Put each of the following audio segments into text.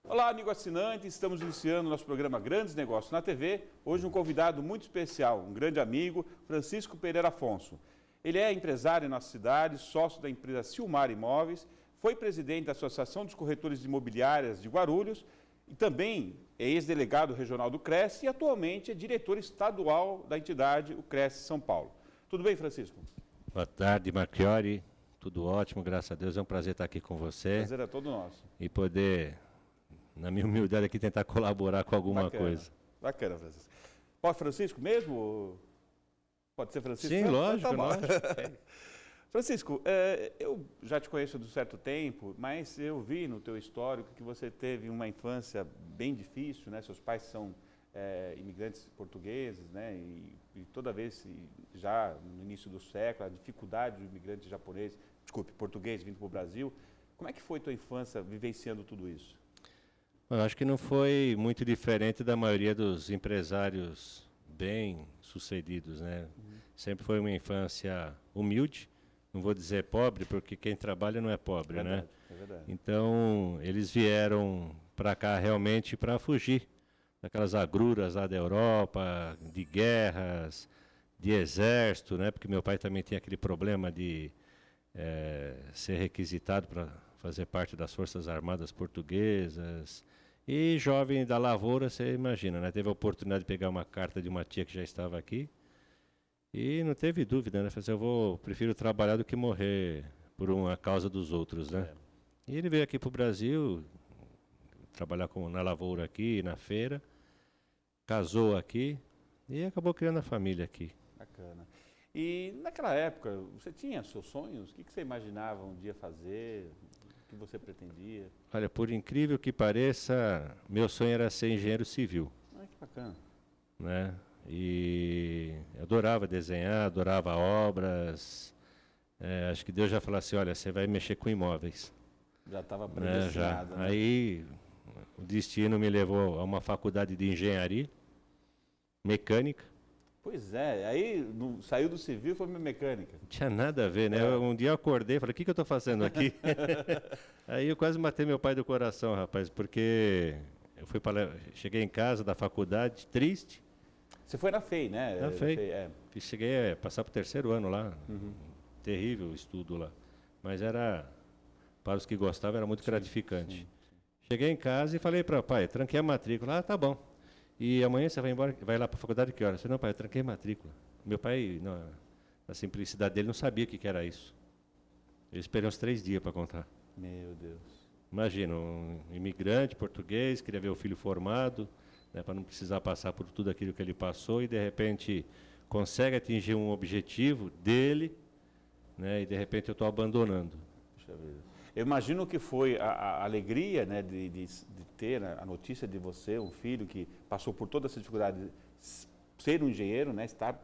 Olá, amigo assinante, estamos iniciando nosso programa Grandes Negócios na TV. Hoje um convidado muito especial, um grande amigo, Francisco Pereira Afonso. Ele é empresário na nossa cidade, sócio da empresa Silmar Imóveis, foi presidente da Associação dos Corretores Imobiliárias de Guarulhos e também é ex-delegado regional do Cresce e atualmente é diretor estadual da entidade, o Cresce São Paulo. Tudo bem, Francisco? Boa tarde, Marchiori. Tudo ótimo, graças a Deus. É um prazer estar aqui com você. Prazer é todo nosso. E poder, na minha humildade aqui, tentar colaborar com alguma coisa. Bacana, Francisco. Pode Francisco mesmo? Pode ser Francisco? Sim, lógico, lógico. Francisco, eu já te conheço há um certo tempo, mas eu vi no teu histórico que você teve uma infância bem difícil, né? Seus pais são imigrantes portugueses, né? E toda vez, já no início do século, a dificuldade do imigrante japonês, português vindo para o Brasil. Como é que foi tua infância vivenciando tudo isso? Eu acho que não foi muito diferente da maioria dos empresários bem-sucedidos, né? Sempre foi uma infância humilde, não vou dizer pobre, porque quem trabalha não é pobre, né? É verdade. Então, eles vieram para cá realmente para fugir daquelas agruras lá da Europa, de guerras, de exército, né? Porque meu pai também tinha aquele problema de ser requisitado para fazer parte das Forças Armadas Portuguesas. E jovem da lavoura, você imagina, né? Teve a oportunidade de pegar uma carta de uma tia que já estava aqui e não teve dúvida, né? Falei assim, prefiro trabalhar do que morrer por uma causa dos outros, né? E ele veio aqui para o Brasil, trabalhar na lavoura aqui, na feira, casou aqui e acabou criando a família aqui. Bacana. E naquela época, você tinha seus sonhos? O que você imaginava um dia fazer? O que você pretendia? Olha, por incrível que pareça, meu sonho era ser engenheiro civil. Ah, que bacana. Né? E eu adorava desenhar, adorava obras. Acho que Deus já falou assim, olha, você vai mexer com imóveis. Já estava predestinado, já. Né? Aí o destino me levou a uma faculdade de engenharia mecânica. Pois é, aí saiu do civil e foi para mecânica. Não tinha nada a ver, né? Um dia eu acordei e falei, o que eu estou fazendo aqui? Aí eu quase matei meu pai do coração, rapaz, porque eu cheguei em casa da faculdade, triste. Você foi na FEI, né? Na FEI. Cheguei a passar para o 3º ano lá. Terrível o estudo lá. Mas para os que gostavam, era muito gratificante. Sim. Cheguei em casa e falei para o pai, tranquei a matrícula. Ah, tá bom. E amanhã você vai embora, vai lá para a faculdade que horas? Eu falei, não, pai, eu tranquei a matrícula. Meu pai, na simplicidade dele, não sabia o que era isso. Eu esperei uns 3 dias para contar. Meu Deus. Imagina, um imigrante português, queria ver o filho formado, né, para não precisar passar por tudo aquilo que ele passou e, de repente, consegue atingir um objetivo dele, né, e, de repente, eu estou abandonando. Puxa vida. Eu imagino que foi a alegria, né, de ter a notícia de você, um filho que passou por toda essa dificuldade de ser um engenheiro, né, estar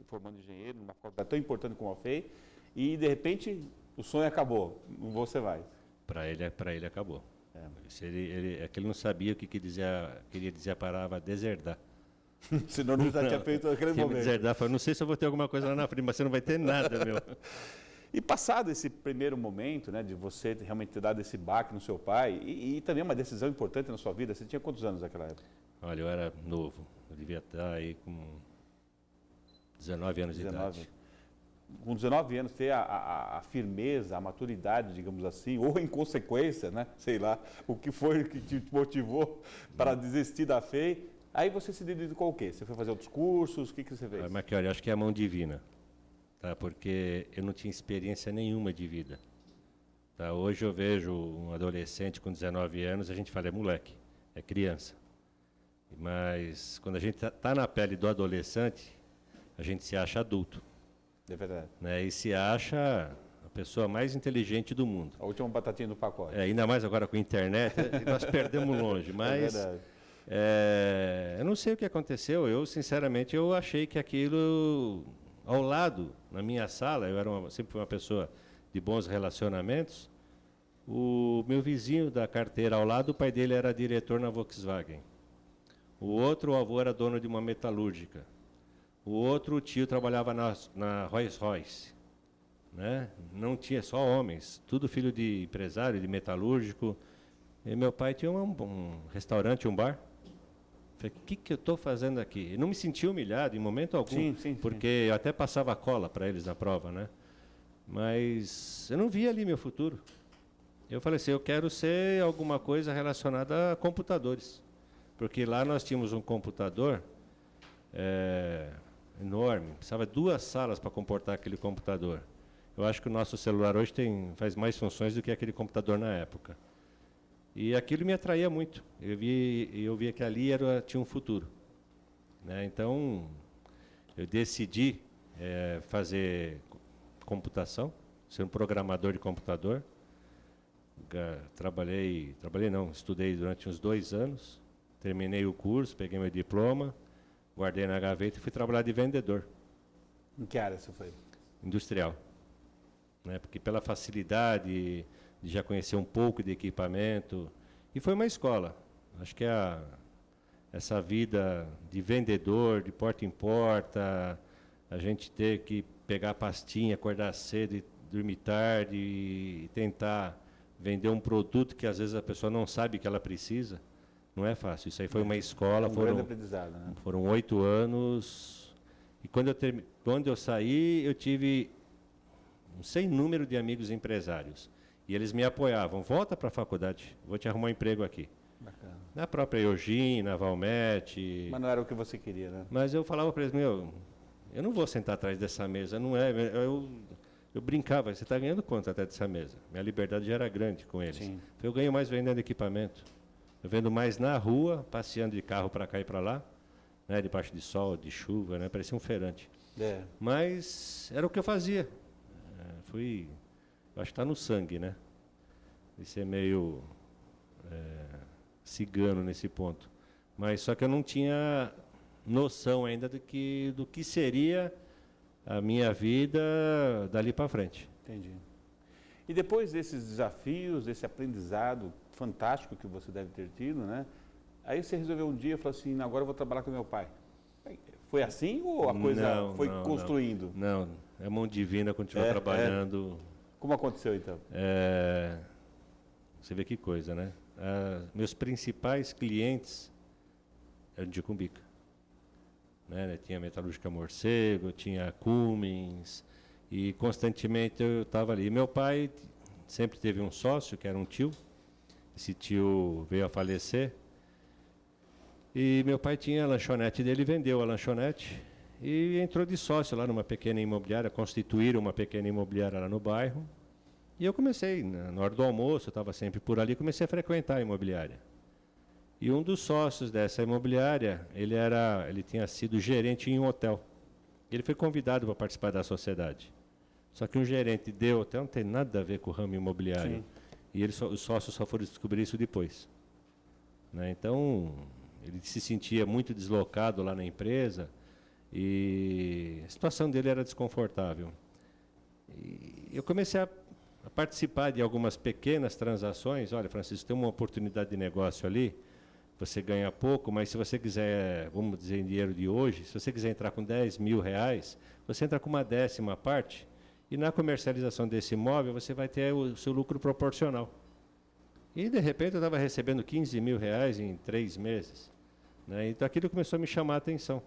formando engenheiro numa faculdade tão importante como a FEI, e de repente o sonho acabou, você vai. Para ele acabou. É que ele não sabia o que queria dizer a palavra deserdar. Senão não já tinha feito aquele momento. Deserdar, falou, não sei se eu vou ter alguma coisa lá na frente, mas você não vai ter nada, meu. E passado esse primeiro momento, né, de você realmente ter dado esse baque no seu pai, e também uma decisão importante na sua vida, você tinha quantos anos naquela época? Olha, eu era novo, eu devia estar aí com 19 anos de idade. Com 19 anos, ter a firmeza, a maturidade, digamos assim, ou a inconsequência, né, sei lá, o que foi que te motivou para desistir da FEI, aí você se dedicou ao quê? Você foi fazer outros cursos, o que você fez? Mas, olha, acho que é a mão divina. Tá, porque eu não tinha experiência nenhuma de vida. Tá, hoje eu vejo um adolescente com 19 anos, a gente fala, é moleque, é criança. Mas quando a gente está na pele do adolescente, a gente se acha adulto. É verdade. Né, e se acha a pessoa mais inteligente do mundo. A última batatinha do pacote. Ainda mais agora com a internet, nós perdemos longe. Mas é verdade. Eu não sei o que aconteceu, eu sinceramente eu achei que aquilo... Ao lado, na minha sala, eu sempre fui uma pessoa de bons relacionamentos, O meu vizinho da carteira ao lado, o pai dele era diretor na Volkswagen. O outro, o avô, era dono de uma metalúrgica. O outro, o tio, trabalhava na Rolls-Royce. Né? Não tinha só homens, tudo filho de empresário, de metalúrgico. E meu pai tinha um restaurante, um bar. Falei, o que eu estou fazendo aqui? Eu não me senti humilhado em momento algum, porque eu até passava cola para eles na prova, né? Mas eu não via ali meu futuro. Eu falei assim, eu quero ser alguma coisa relacionada a computadores. Porque lá nós tínhamos um computador enorme, precisava de 2 salas para comportar aquele computador. Eu acho que o nosso celular hoje faz mais funções do que aquele computador na época. E aquilo me atraía muito. Eu via que ali tinha um futuro. Né? Então, eu decidi fazer computação, ser um programador de computador. Estudei durante uns 2 anos, terminei o curso, peguei meu diploma, guardei na gaveta e fui trabalhar de vendedor. Em que área você foi? Industrial. Né? Porque pela facilidade de já conhecer um pouco de equipamento. E foi uma escola. Acho que essa vida de vendedor, de porta em porta, a gente ter que pegar a pastinha, acordar cedo e dormir tarde e tentar vender um produto que às vezes a pessoa não sabe que ela precisa, não é fácil. Isso aí foi uma escola, grande aprendizado, né? Foram 8 anos. E quando eu saí, eu tive um sem número de amigos empresários. E eles me apoiavam. Volta para a faculdade, vou te arrumar um emprego aqui. Bacana. Na própria Eugene, na Valmet. Mas não era o que você queria, né? Mas eu falava para eles, eu não vou sentar atrás dessa mesa, não é... Eu brincava, você está ganhando quanto até dessa mesa? Minha liberdade já era grande com eles. Sim. Eu ganho mais vendendo equipamento. Eu vendo mais na rua, passeando de carro para cá e para lá, né, debaixo de sol, de chuva, né, parecia um feirante. Mas era o que eu fazia. Acho que está no sangue, né? De ser meio cigano nesse ponto. Mas só que eu não tinha noção ainda do que seria a minha vida dali para frente. Entendi. E depois desses desafios, desse aprendizado fantástico que você deve ter tido, né? Aí você resolveu um dia e falou assim, agora eu vou trabalhar com meu pai. Foi assim ou a coisa foi construindo? Não, a mão divina continua trabalhando. Como aconteceu então? Você vê que coisa, né? Meus principais clientes eram de Cumbica. Né? Tinha Metalúrgica Morcego, tinha Cummins, e constantemente eu estava ali. E meu pai sempre teve um sócio, que era um tio. Esse tio veio a falecer. E meu pai tinha a lanchonete dele, vendeu a lanchonete e entrou de sócio lá numa pequena imobiliária, constituíram uma pequena imobiliária lá no bairro. E eu comecei, na hora do almoço, eu estava sempre por ali, comecei a frequentar a imobiliária. E um dos sócios dessa imobiliária, ele tinha sido gerente em um hotel. Ele foi convidado para participar da sociedade. Só que um gerente de hotel não tem nada a ver com o ramo imobiliário. Sim. E os sócios só foram descobrir isso depois. Né? Então, ele se sentia muito deslocado lá na empresa e a situação dele era desconfortável. E eu comecei a participar de algumas pequenas transações. Olha, Francisco, tem uma oportunidade de negócio ali, você ganha pouco, mas se você quiser, vamos dizer em dinheiro de hoje, se você quiser entrar com 10 mil reais, você entra com uma 10ª parte e na comercialização desse imóvel você vai ter o seu lucro proporcional. E de repente eu estava recebendo 15 mil reais em 3 meses. Né? Então aquilo começou a me chamar a atenção.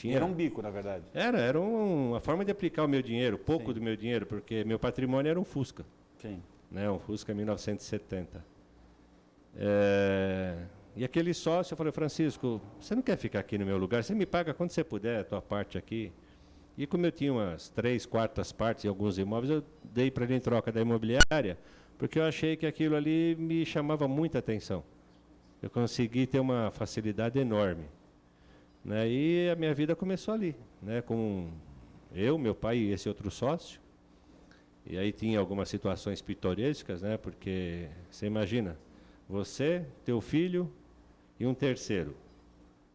Era um bico, na verdade. Era uma forma de aplicar o meu dinheiro, pouco do meu dinheiro, porque meu patrimônio era um Fusca. Sim. Né? Um Fusca 1970. E aquele sócio, eu falei, Francisco, você não quer ficar aqui no meu lugar? Você me paga quando você puder a tua parte aqui. E como eu tinha umas 3/4 partes em alguns imóveis, eu dei para ele em troca da imobiliária, porque eu achei que aquilo ali me chamava muita atenção. Eu consegui ter uma facilidade enorme. Né? E a minha vida começou ali, né? Com eu, meu pai e esse outro sócio. E aí tinha algumas situações pitorescas, né? Porque você imagina, você, teu filho e um terceiro.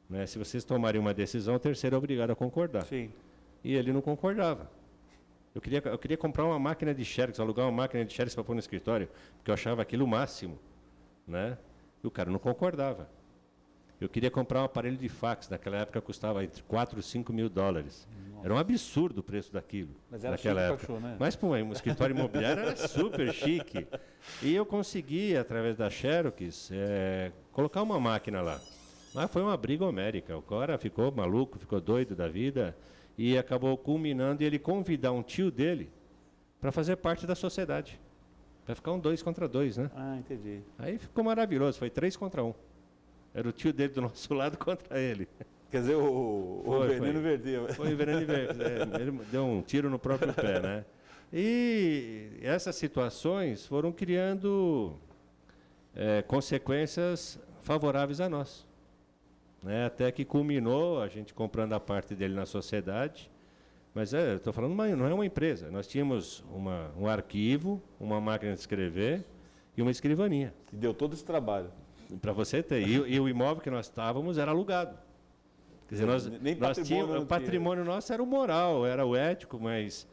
Né? Se vocês tomarem uma decisão, o terceiro é obrigado a concordar. Sim. E ele não concordava. Eu queria comprar uma máquina de xerox, alugar uma máquina de xerox para pôr no escritório, porque eu achava aquilo o máximo, né? E o cara não concordava. Eu queria comprar um aparelho de fax, naquela época custava entre 4 e 5 mil dólares. Nossa. Era um absurdo o preço daquilo, mas era naquela época. Cachorro, né? Mas para um escritório imobiliário era super chique. E eu consegui, através da Xerox, colocar uma máquina lá. Mas foi uma briga homérica. O cara ficou maluco, ficou doido da vida e acabou culminando em ele convidar um tio dele para fazer parte da sociedade. Para ficar um 2 contra 2, né? Ah, entendi. Aí ficou maravilhoso, foi 3 contra 1. Era o tio dele do nosso lado contra ele. Quer dizer, o veneno verdeu. Foi o veneno verdeu. Ele deu um tiro no próprio pé, né? E essas situações foram criando consequências favoráveis a nós. Né? Até que culminou a gente comprando a parte dele na sociedade. Mas estou falando, não é uma empresa. Nós tínhamos um arquivo, uma máquina de escrever e uma escrivaninha. E deu todo esse trabalho. Para você ter. E o imóvel que nós estávamos era alugado. Quer dizer, o patrimônio nosso era o moral, era o ético, mas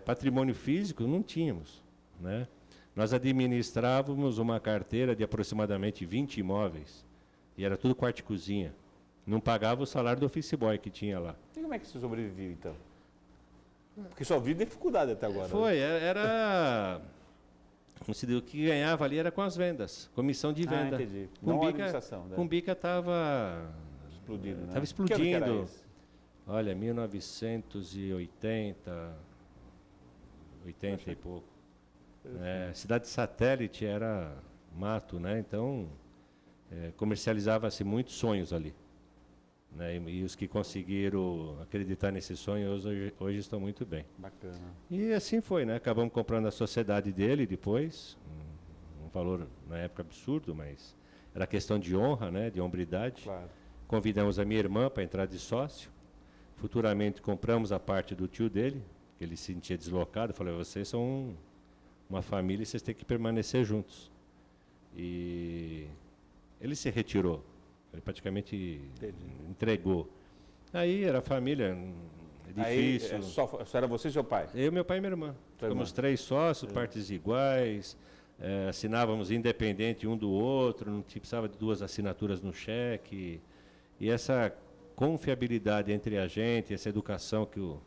patrimônio físico não tínhamos. Né? Nós administrávamos uma carteira de aproximadamente 20 imóveis. E era tudo quarto e cozinha. Não pagava o salário do office boy que tinha lá. E como é que você sobreviveu, então? Porque só viu dificuldade até agora. Foi, né? Era... O que ganhava ali era com as vendas, comissão de venda. Ah, entendi. Não a administração. Né? Cumbica estava explodindo, né? Estava explodindo. Que era esse? Olha, 1980, 80 e pouco. Cidade satélite era mato, né? Então, comercializava-se muitos sonhos ali. Né? E os que conseguiram acreditar nesses sonhos hoje estão muito bem. Bacana. E assim foi, né? Acabamos comprando a sociedade dele depois, um valor na época absurdo, mas era questão de honra, né? De hombridade. Claro. Convidamos a minha irmã para entrar de sócio. Futuramente compramos a parte do tio dele, que ele se sentia deslocado. Falei, vocês são uma família e vocês têm que permanecer juntos. E ele se retirou. Ele praticamente entregou. Aí era família, difícil. Aí, só era você e seu pai? Eu, meu pai e minha irmã. Ficamos 3 sócios, partes iguais, assinávamos independente um do outro, não precisava de 2 assinaturas no cheque. E essa confiabilidade entre a gente, essa educação que o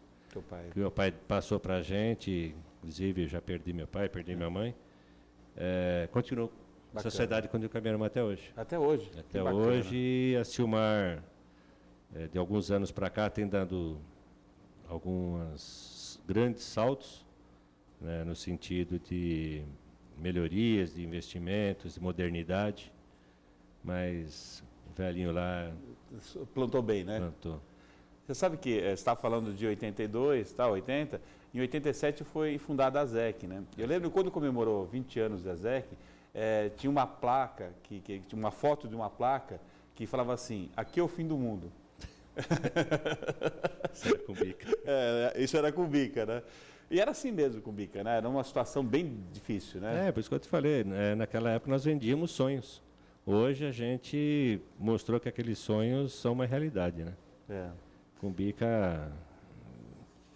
meu pai passou para a gente, inclusive eu já perdi meu pai, perdi minha mãe, continuou. A sociedade continua com a minha irmã até hoje. Até hoje? Até hoje. E a Silmar, de alguns anos para cá, tem dado alguns grandes saltos, né, no sentido de melhorias, de investimentos, de modernidade. Mas o velhinho lá... Plantou bem, né? Plantou. Você sabe que você estava falando de 82, 80, em 87 foi fundada a ZEC, né? Eu lembro quando comemorou 20 anos da ZEC, tinha uma placa, tinha uma foto de uma placa que falava assim, aqui é o fim do mundo. Isso era Cumbica. Isso era Cumbica, né? E era assim mesmo Cumbica, né? Era uma situação bem difícil, né? Por isso que eu te falei, naquela época nós vendíamos sonhos. Hoje a gente mostrou que aqueles sonhos são uma realidade, né? Cumbica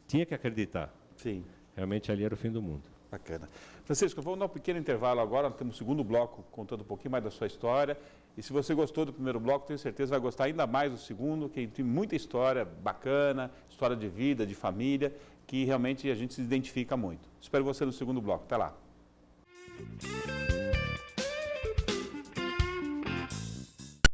tinha que acreditar. Sim. Realmente ali era o fim do mundo. Bacana. Francisco, vamos dar um pequeno intervalo agora, nós temos o segundo bloco contando um pouquinho mais da sua história. E se você gostou do primeiro bloco, tenho certeza vai gostar ainda mais do segundo, que tem muita história bacana, história de vida, de família, que realmente a gente se identifica muito. Espero você no segundo bloco. Até lá.